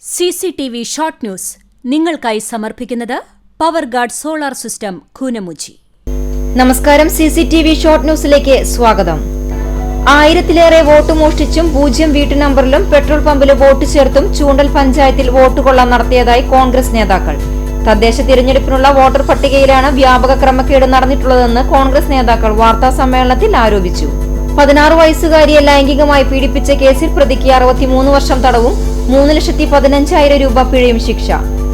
CCTV short news നിങ്ങൾക്കായി സമർപ്പിക്കുന്നത് power guard solar system Koonamuchi. നമസ്കാരം. CCTV ഷോർട്ട് ന്യൂസിലേക്ക് സ്വാഗതം. 1000-ലേറെ വോട്ട് മോഷ്ടിച്ചും 0 വീട്ടു നമ്പറിലും പെട്രോൾ പമ്പിൽ വോട്ട് ചേർത്തും ചൂണ്ടൽ പഞ്ചായത്തിൽ വോട്ടുകൊള്ള നടത്തിയതായി കോൺഗ്രസ് നേതാക്കൾ. തദ്ദേശ തിരഞ്ഞെടുപ്പിനുള്ള വോട്ടർ പട്ടികയിലാണ് വ്യാപക ക്രമക്കേട് നടന്നിട്ടുള്ളതെന്ന് കോൺഗ്രസ് നേതാക്കൾ വാർത്താസമ്മേളനത്തിൽ ആരോപിച്ചു. 16 വയസ്സുകാരിയെ ലൈംഗികമായി പീഡിപ്പിച്ച കേസിൽ പ്രതിക്ക് 63 വർഷം തടവും 3,15,000 രൂപ പിഴയും ശിക്ഷ.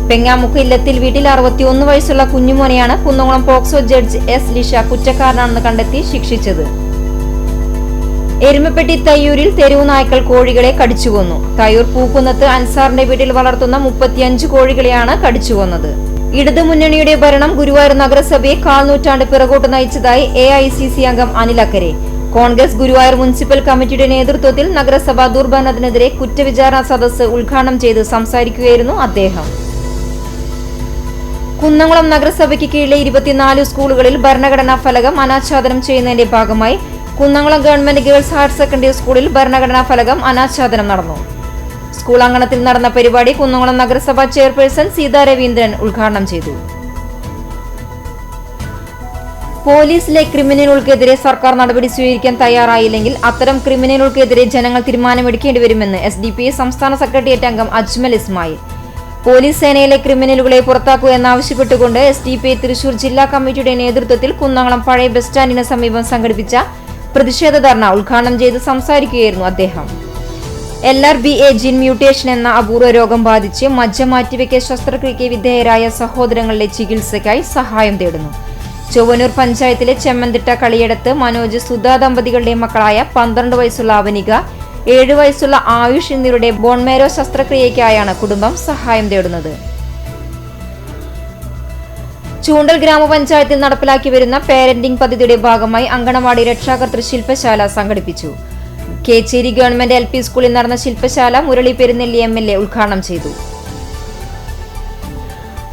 പെങ്ങാമുക്ക് ഇല്ലത്തിൽ വീട്ടിൽ 61 വയസ്സുള്ള കുഞ്ഞുമോനെയാണ് Kunnamkulam POCSO judge S. Lisha കുറ്റക്കാരനാണെന്ന് കണ്ടെത്തി ശിക്ഷിച്ചത്. എരുമപ്പെട്ടി തയ്യൂരിൽ തെരുവു നായ്ക്കൾ കോഴികളെ കടിച്ചുകൊന്നു. തയ്യൂർ പൂക്കുന്നത്ത് അൻസാറിന്റെ വീട്ടിൽ വളർത്തുന്ന 35 കോഴികളെയാണ് കടിച്ചുകൊന്നത്. ഇടതുമുന്നണിയുടെ ഭരണം ഗുരുവായൂർ നഗരസഭയെ കാൽനൂറ്റാണ്ട് പിറകോട്ട് നയിച്ചതായി AICC അംഗം അനിൽ അക്കരെ. കോൺഗ്രസ് ഗുരുവായൂർ മുനിസിപ്പൽ കമ്മിറ്റിയുടെ നേതൃത്വത്തിൽ നഗരസഭ ദുർഭരണത്തിനെതിരെ കുറ്റവിചാരണ സദസ്സ് ഉദ്ഘാടനം ചെയ്ത് സംസാരിക്കുകയായിരുന്നു അദ്ദേഹം. കുന്നംകുളം നഗരസഭയ്ക്ക് കീഴിലെ 24 സ്കൂളുകളിൽ ഭരണഘടനാ ഫലകം അനാച്ഛാദനം ചെയ്യുന്നതിന്റെ ഭാഗമായി Kunnamkulam government girls higher secondary സ്കൂളിൽ ഭരണഘടനാ ഫലകം അനാച്ഛാദനം നടന്നു. സ്കൂൾ അങ്കണത്തിൽ നടന്ന പരിപാടി കുന്നംകുളം നഗരസഭ ചെയർപേഴ്സൺ സീതാ രവീന്ദ്രൻ ഉദ്ഘാടനം ചെയ്തു. പോലീസിലെ ക്രിമിനലുകൾക്കെതിരെ സർക്കാർ നടപടി സ്വീകരിക്കാൻ തയ്യാറായില്ലെങ്കിൽ അത്തരം ക്രിമിനലുകൾക്കെതിരെ ജനങ്ങൾ തീരുമാനമെടുക്കേണ്ടി വരുമെന്ന് SDPI സംസ്ഥാന സെക്രട്ടേറിയറ്റ് അംഗം അജ്മൽ ഇസ്മായിൽ. പോലീസ് സേനയിലെ ക്രിമിനലുകളെ പുറത്താക്കുക എന്നാവശ്യപ്പെട്ടുകൊണ്ട് SDPI തൃശൂർ ജില്ലാ കമ്മിറ്റിയുടെ നേതൃത്വത്തിൽ കുന്നംകുളം പഴയ ബസ് സ്റ്റാൻഡിന് സമീപം സംഘടിപ്പിച്ച പ്രതിഷേധ ധർണ ഉദ്ഘാടനം ചെയ്ത് സംസാരിക്കുകയായിരുന്നു അദ്ദേഹം. LRBA ജീൻ മ്യൂട്ടേഷൻ എന്ന അപൂർവ രോഗം ബാധിച്ച് മജ്ജ മാറ്റിവെക്കൽ ശസ്ത്രക്രിയയ്ക്ക് വിധേയരായ സഹോദരങ്ങളുടെ ചികിത്സയ്ക്കായി സഹായം തേടുന്നു. ചൊവ്വനൂർ പഞ്ചായത്തിലെ ചെമ്മന്തിട്ട കളിയടത്ത് മനോജ് സുധാ ദമ്പതികളുടെ മക്കളായ 12 വയസ്സുള്ള അവനിക, 7 വയസ്സുള്ള ആയുഷ് എന്നിവരുടെ ബോൺമേരോ ശസ്ത്രക്രിയയ്ക്കായാണ് കുടുംബം സഹായം തേടുന്നത്. ചൂണ്ടൽ ഗ്രാമപഞ്ചായത്തിൽ നടപ്പിലാക്കി വരുന്ന പേരന്റിംഗ് പദ്ധതിയുടെ ഭാഗമായി അങ്കണവാടി രക്ഷാകർതൃ ശില്പശാല സംഘടിപ്പിച്ചു. കേച്ചേരി ഗവൺമെന്റ് LP സ്കൂളിൽ നടന്ന ശില്പശാല മുരളി പെരുന്നെല്ലി MLA ഉദ്ഘാടനം ചെയ്തു.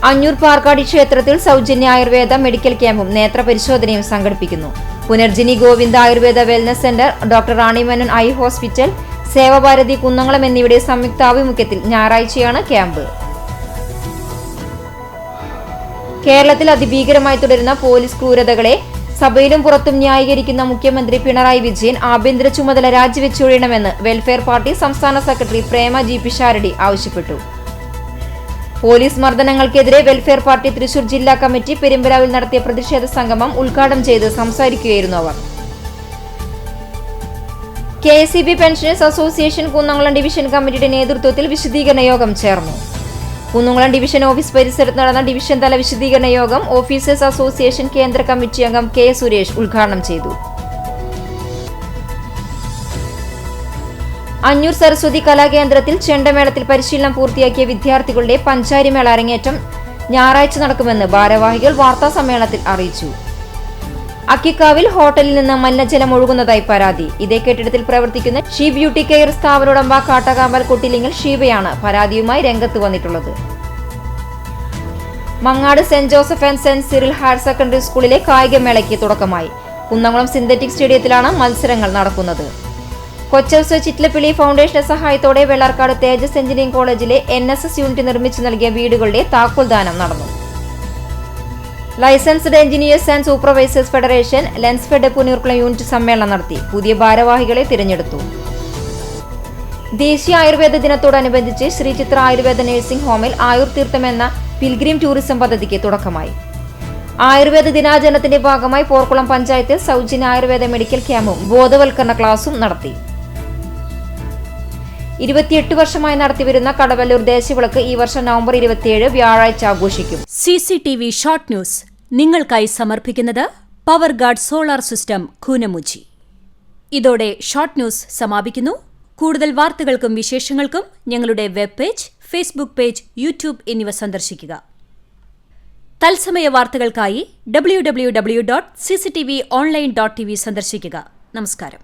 അഞ്ഞൂർ പാർക്കാടി ക്ഷേത്രത്തിൽ സൗജന്യ ആയുർവേദ മെഡിക്കൽ ക്യാമ്പും നേത്ര പരിശോധനയും സംഘടിപ്പിക്കുന്നു. Punarjini Govinda Ayurveda wellness centre, doctor Rani Menon eye hospital, Sevabharathi Kunnamkulam എന്നിവയുടെ സംയുക്താഭിമുഖ്യത്തിൽ ഞായറാഴ്ചയാണ് ക്യാമ്പ്. കേരളത്തിൽ അതിഭീകരമായി തുടരുന്ന പോലീസ് ക്രൂരതകളെ സഭയിലും പുറത്തും ന്യായീകരിക്കുന്ന മുഖ്യമന്ത്രി പിണറായി വിജയൻ ആഭ്യന്തര ചുമതല രാജിവെച്ചൊഴിയണമെന്ന് വെൽഫെയർ പാർട്ടി സംസ്ഥാന സെക്രട്ടറി പ്രേമ G. പിഷാരടി ആവശ്യപ്പെട്ടു. പോലീസ് മർദ്ദനങ്ങൾക്കെതിരെ വെൽഫെയർ പാർട്ടി തൃശൂർ ജില്ലാ കമ്മിറ്റി പെരുമ്പലാവിൽ നടത്തിയ പ്രതിഷേധ സംഗമം ഉദ്ഘാടനം ചെയ്ത് സംസാരിക്കുകയായിരുന്നു അവർ. KSEB pensioners association Kunnamkulam division കമ്മിറ്റിയുടെ നേതൃത്വത്തിൽ വിശദീകരണ യോഗം ചേർന്നു. കുന്നംകുളം ഡിവിഷൻ ഓഫീസ് പരിസരത്ത് നടന്ന ഡിവിഷൻ തല വിശദീകരണ യോഗം ഓഫീസേഴ്സ് അസോസിയേഷൻ കേന്ദ്ര കമ്മിറ്റി അംഗം K. സുരേഷ് ഉദ്ഘാടനം ചെയ്തു. അഞ്ഞൂർ സരസ്വതി കലാകേന്ദ്രത്തിൽ ചെണ്ടമേളത്തിൽ പരിശീലനം പൂർത്തിയാക്കിയ വിദ്യാർത്ഥികളുടെ പഞ്ചാരിമേള അരങ്ങേറ്റം ഞായറാഴ്ച നടക്കുമെന്ന് ഭാരവാഹികൾ വാർത്താസമ്മേളനത്തിൽ അറിയിച്ചു. അക്കിക്കാവിൽ ഹോട്ടലിൽ നിന്ന് മലിനജലം ഒഴുകുന്നതായി പരാതി. ഇതേ കെട്ടിടത്തിൽ പ്രവർത്തിക്കുന്ന ഷീ ബ്യൂട്ടി കെയർ സ്ഥാപനോടമ്പ കാട്ടകാമ്പൽ കൊട്ടിലിങ്ങൽ ഷീബയാണ് പരാതിയുമായി രംഗത്ത് വന്നിട്ടുള്ളത്. Mangad saint Joseph and saint Cyril higher secondary സ്കൂളിലെ കായികമേളയ്ക്ക് തുടക്കമായി. കുന്നംകുളം സിന്തറ്റിക് സ്റ്റേഡിയത്തിലാണ് മത്സരങ്ങൾ നടക്കുന്നത്. കൊച്ചൗസ് ചിറ്റ്ലപ്പിള്ളി ഫൗണ്ടേഷന്റെ സഹായത്തോടെ വെള്ളാർക്കാട് തേജസ് എഞ്ചിനീയറിംഗ് കോളേജിലെ NSS യൂണിറ്റ് നിർമ്മിച്ചു നൽകിയ വീടുകളുടെ താക്കോൽദാനം നടന്നു. Licensed engineers and supervisors federation Lensfed Punnurkulam unit സമ്മേളനം നടത്തി. പുതിയ ഭാരവാഹികളെ തിരഞ്ഞെടുത്തു. ദേശീയ ആയുർവേദ ദിനത്തോടനുബന്ധിച്ച് ശ്രീചിത്ര ആയുർവേദ നഴ്സിംഗ് ഹോമിൽ ആയുർ തീർത്ഥം എന്ന പിൽഗ്രിം ടൂറിസം പദ്ധതിക്ക് തുടക്കമായി. ആയുർവേദ ദിനാചരണത്തിന്റെ ഭാഗമായി പോർക്കുളം പഞ്ചായത്തിൽ സൗജന്യ ആയുർവേദ മെഡിക്കൽ ക്യാമ്പും ബോധവൽക്കരണ ക്ലാസും നടത്തി. 28 വർഷമായി നടത്തിവരുന്ന കടവല്ലൂർ ദേശവിളക്ക് ഈ വർഷം നവംബർ 27 വ്യാഴാഴ്ച ആഘോഷിക്കും. CCTV ഷോർട്ട് ന്യൂസ് നിങ്ങൾക്കായി സമർപ്പിക്കുന്നത് power guard solar system Koonamuchi. ഇതോടെ ഷോർട്ട് ന്യൂസ് സമാപിക്കുന്നു. കൂടുതൽ വാർത്തകൾക്കും വിശേഷങ്ങൾക്കും ഞങ്ങളുടെ web page, Facebook page, YouTube എന്നിവ സന്ദർശിക്കുക. തത്സമയ വാർത്തകൾക്കായി www.cctv online.tv സന്ദർശിക്കുക. നമസ്കാരം.